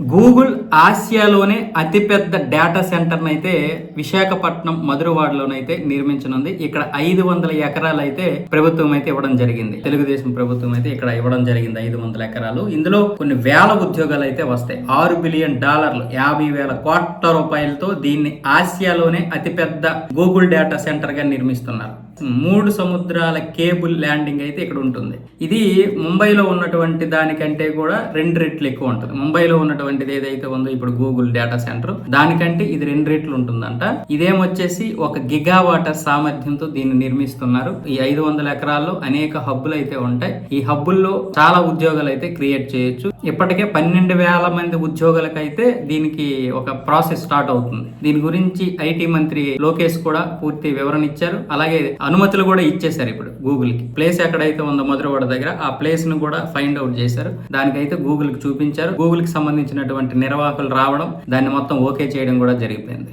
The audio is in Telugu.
గూగుల్ ఆసియాలోనే అతిపెద్ద డేటా సెంటర్ అయితే విశాఖపట్నం మధురవాడలోనైతే నిర్మించనుంది. ఇక్కడ 500 ఎకరాలు అయితే ప్రభుత్వం అయితే ఇవ్వడం జరిగింది. తెలుగుదేశం ప్రభుత్వం అయితే ఇక్కడ ఇవ్వడం జరిగింది 500 ఎకరాలు. ఇందులో కొన్ని వేల ఉద్యోగాలు అయితే వస్తాయి. $6 బిలియన్ 50,000 కోట్ల రూపాయలతో దీన్ని ఆసియాలోనే అతిపెద్ద గూగుల్ డేటా సెంటర్ గా నిర్మిస్తున్నారు. 3 సముద్రాల కేబుల్ ల్యాండింగ్ అయితే ఇక్కడ ఉంటుంది. ఇది ముంబైలో ఉన్నటువంటి దానికంటే కూడా 2 రెట్లు ఎక్కువ ఉంటుంది. ముంబైలో ఉన్నటువంటిది ఏదైతే ఉందో ఇప్పుడు గూగుల్ డేటా సెంటర్, దానికంటే ఇది 2 రెట్లు ఉంటుందంట. ఇదేమొచ్చేసి 1 గిగావాట్ సామర్థ్యంతో దీన్ని నిర్మిస్తున్నారు. ఈ 500 ఎకరాల్లో అనేక హబ్బులు అయితే ఉంటాయి. ఈ హబ్బుల్లో చాలా ఉద్యోగాలు అయితే క్రియేట్ చేయొచ్చు. ఇప్పటికే 12,000 మంది ఉద్యోగులకైతే దీనికి ఒక ప్రాసెస్ స్టార్ట్ అవుతుంది. దీని గురించి ఐటీ మంత్రి లోకేష్ కూడా పూర్తి వివరణ ఇచ్చారు. అలాగే అనుమతులు కూడా ఇచ్చేశారు. ఇప్పుడు గూగుల్ కి ప్లేస్ ఎక్కడైతే ఉందో మధురవాడ దగ్గర ఆ ప్లేస్ ను కూడా ఫైండ్ అవుట్ చేశారు. దానికైతే గూగుల్ కి చూపించారు. గూగుల్ కి సంబంధించినటువంటి నిర్వాహకులు రావడం, దాన్ని మొత్తం ఓకే చేయడం కూడా జరిగిపోయింది.